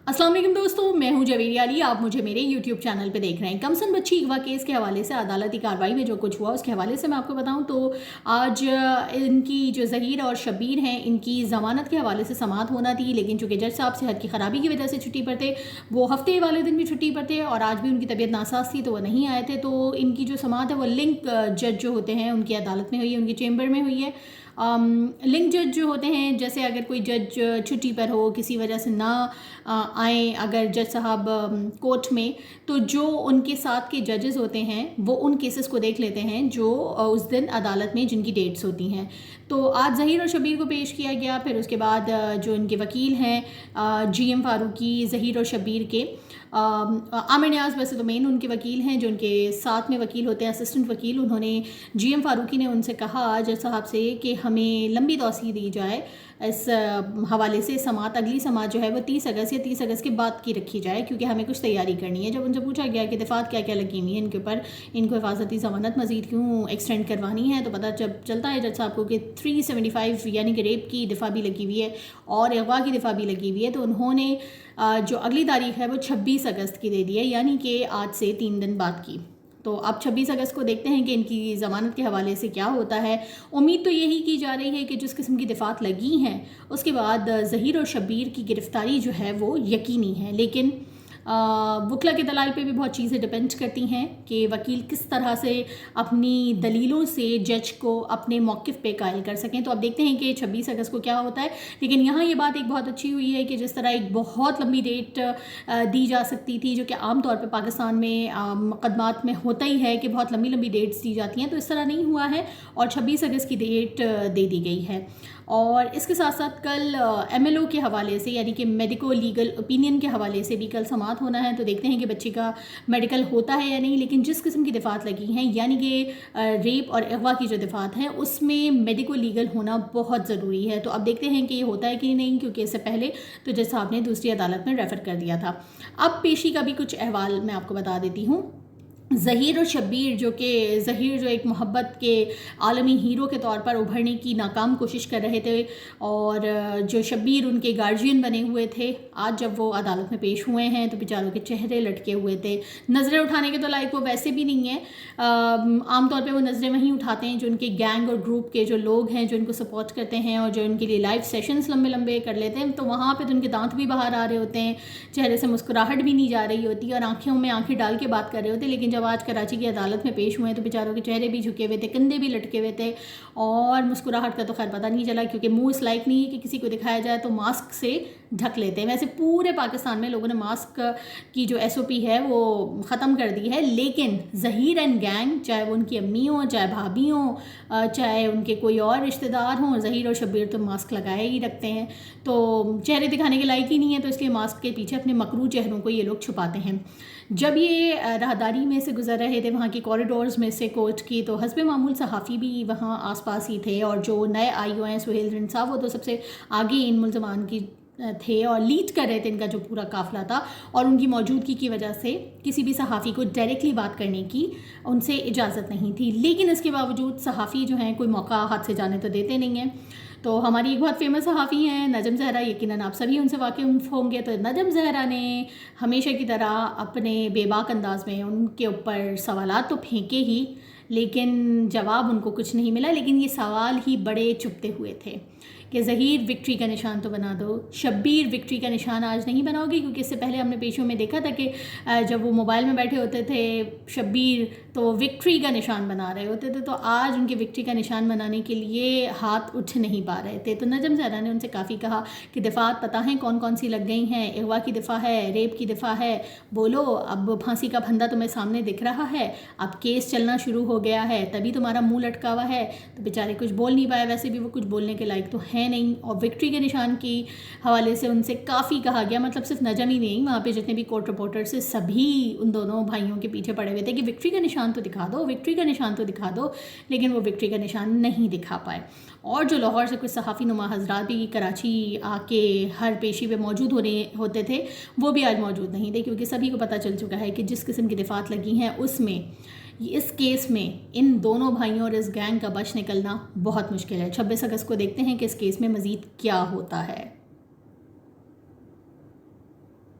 अस्सलाम वालेकुम दोस्तों, मैं हूं जवेरी अली। आप मुझे मेरे YouTube चैनल पे देख रहे हैं। कमसन बच्ची अगवा केस के हवाले से अदालती कार्रवाई में जो कुछ हुआ उसके हवाले से मैं आपको बताऊं तो आज इनकी जो ज़हीर और शब्बीर हैं, इनकी ज़मानत के हवाले से समाअत होना थी, लेकिन चूँकि जज साहब सेहत की ख़राबी की वजह से छुट्टी पर थे, वो हफ्ते वाले दिन भी छुट्टी पर थे और आज भी उनकी तबीयत नासाज थी तो वो नहीं आए थे। तो इनकी जो समाअत है वो लिंक जज जो होते हैं उनकी अदालत में हुई है, उनकी चेम्बर में हुई है। लिंक जज जो होते हैं, जैसे अगर कोई जज छुट्टी पर हो, किसी वजह से ना आए अगर जज साहब कोर्ट में, तो जो उनके साथ के जजेस होते हैं वो उन केसेस को देख लेते हैं जो उस दिन अदालत में जिनकी डेट्स होती हैं। तो आज ज़हीर और शब्बीर को पेश किया गया। फिर उसके बाद जो इनके वकील हैं GM फारूकी, ज़हीर और शब्बीर के आमिर नियाज़ वैसे तो मेन उनके वकील हैं, जो उनके साथ में वकील होते हैं असिस्टेंट वकील, उन्होंने GM फारूकी ने उनसे कहा जज साहब से कि हमें लंबी तौसीह दी जाए इस हवाले से। समाअत अगली समाअत जो है वो 30 अगस्त या 30 अगस्त के बाद की रखी जाए, क्योंकि हमें कुछ तैयारी करनी है। जब उनसे पूछा गया कि दफ़ात क्या क्या लगी हुई है इनके ऊपर, इनको हिफाजती ज़मानत मज़ीद क्यों एक्सटेंड करवानी है, तो पता जब चलता है जज साहब को कि 375 यानी कि रेप की दफ़ा भी लगी हुई है और अगवा की दफ़ा भी लगी हुई है। तो उन्होंने जो अगली तारीख है वो 26 अगस्त की दे दी है, यानी कि आज से 3 दिन बाद की। तो अब 26 अगस्त को देखते हैं कि इनकी ज़मानत के हवाले से क्या होता है। उम्मीद तो यही की जा रही है कि जिस किस्म की दफ़ात लगी हैं उसके बाद ज़हीर और शब्बीर की गिरफ़्तारी जो है वो यकीनी है, लेकिन वकला के दलाइल पे भी बहुत चीज़ें डिपेंड करती हैं कि वकील किस तरह से अपनी दलीलों से जज को अपने मौक़िफ़ पे कायल कर सकें। तो अब देखते हैं कि 26 अगस्त को क्या होता है। लेकिन यहाँ ये बात एक बहुत अच्छी हुई है कि जिस तरह एक बहुत लंबी डेट दी जा सकती थी, जो कि आम तौर पे पाकिस्तान में मुकदमात में होता ही है कि बहुत लंबी लंबी डेट्स दी जाती हैं, तो इस तरह नहीं हुआ है और 26 अगस्त की डेट दे दी गई है। और इसके साथ साथ कल MLO के हवाले से, यानी कि मेडिको लीगल ओपिनियन के हवाले से भी कल समाअत होना है। तो देखते हैं कि बच्चे का मेडिकल होता है या नहीं, लेकिन जिस किस्म की दफ़ात लगी हैं, यानी कि रेप और अगवा की जो दफ़ात हैं, उसमें मेडिको लीगल होना बहुत ज़रूरी है। तो अब देखते हैं कि ये होता है कि नहीं, क्योंकि इससे पहले तो जज साहब ने दूसरी अदालत में रेफ़र कर दिया था। अब पेशी का भी कुछ अहवाल मैं आपको बता देती हूँ। ज़हीर और शब्बीर, जो कि ज़हीर जो एक मोहब्बत के आलमी हीरो के तौर पर उभरने की नाकाम कोशिश कर रहे थे और जो शब्बीर उनके गार्जियन बने हुए थे, आज जब वो अदालत में पेश हुए हैं तो बेचारों के चेहरे लटके हुए थे। नज़रें उठाने के तो लायक वो वैसे भी नहीं है। आम तौर पे वो नज़रें वहीं उठाते हैं जो उनके गैंग और ग्रुप के जो लोग हैं जो इनको सपोर्ट करते हैं और जो उनके लिए लाइव सेशंस लंबे लंबे कर लेते हैं। तो वहाँ पर तो उनके दांत भी बाहर आ रहे होते हैं, चेहरे से मुस्कुराहट भी नहीं जा रही होती और आँखों में आँखें डाल के बात कर रहे होते। लेकिन जब आज कराची की अदालत में पेश हुए हैं तो बेचारों के चेहरे भी झुके हुए थे, कंधे भी लटके हुए थे और मुस्कुराहट का तो खैर पता नहीं चला, क्योंकि मुंह इस लायक नहीं है कि किसी को दिखाया जाए, तो मास्क से ढक लेते हैं। वैसे पूरे पाकिस्तान में लोगों ने मास्क की जो SOP है वो ख़त्म कर दी है, लेकिन ज़हीर एंड गैंग, चाहे वो उनकी अम्मी हों, चाहे भाभी हों, चाहे उनके कोई और रिश्तेदार हों, ज़हीर और शब्बीर तो मास्क लगाए ही रखते हैं। तो चेहरे दिखाने के लायक ही नहीं है, तो इसलिए मास्क के पीछे अपने मकरू चेहरों को ये लोग छुपाते हैं। जब ये राहदारी में से गुजर रहे थे वहाँ की कॉरिडोर्स में से कोर्ट की, तो हस्बे मामूल सहाफ़ी भी वहाँ आसपास ही थे और जो नए IO हैं सुहेल रिंद साहब, वो तो सबसे आगे इन मुल्ज़मान की थे और लीड कर रहे थे इनका जो पूरा काफ़िला था, और उनकी मौजूदगी की वजह से किसी भी सहाफ़ी को डायरेक्टली बात करने की उनसे इजाज़त नहीं थी। लेकिन इसके बावजूद सहाफ़ी जो हैं कोई मौका हाथ से जाने तो देते नहीं हैं। तो हमारी एक बहुत फेमस सहाफ़ी हैं नजम ज़हरा, यकीनन आप सभी उनसे वाकिफ़ होंगे। तो नजम ज़हरा ने हमेशा की तरह अपने बेबाक अंदाज में उनके ऊपर सवालात तो फेंके ही, लेकिन जवाब उनको कुछ नहीं मिला। लेकिन ये सवाल ही बड़े चुभते हुए थे कि ज़हीर विक्ट्री का निशान तो बना दो, शब्बीर विक्ट्री का निशान आज नहीं बनाओगे, क्योंकि इससे पहले हमने पेशियों में देखा था कि जब वो मोबाइल में बैठे होते थे शब्बीर, तो विक्ट्री का निशान बना रहे होते थे, तो आज उनके विक्ट्री का निशान बनाने के लिए हाथ उठ नहीं पा रहे थे। तो नजम ज़हरा ने उनसे काफ़ी कहा कि दफ़ात पता है कौन कौन सी लग गई हैं, अगवा की दफ़ा है, रेप की दफ़ा है, बोलो, अब फांसी का फंदा तुम्हें सामने दिख रहा है, अब केस चलना शुरू हो गया है, तभी तुम्हारा मुँह लटका हुआ है। तो बेचारे कुछ बोल नहीं पाए, वैसे भी वो कुछ बोलने के लायक तो है नहीं। और विक्ट्री के निशान की हवाले से उनसे काफ़ी कहा गया, मतलब सिर्फ नजम ही नहीं, वहाँ पे जितने भी कोर्ट रिपोर्टर्स से सभी उन दोनों भाइयों के पीछे पड़े हुए थे कि विक्ट्री का निशान तो दिखा दो, विक्ट्री का निशान तो दिखा दो, लेकिन वो विक्ट्री का निशान नहीं दिखा पाए। और जो लाहौर से कुछ सहाफ़ी नुमा हज़रात भी कराची आके हर पेशी पे मौजूद होते थे, वो भी आज मौजूद नहीं थे, क्योंकि सभी को पता चल चुका है कि जिस किस्म की दफ़ात लगी हैं उसमें इस केस में इन दोनों भाइयों और इस गैंग का बच निकलना बहुत मुश्किल है। 26 अगस्त को देखते हैं कि इस केस में मज़ीद क्या होता है।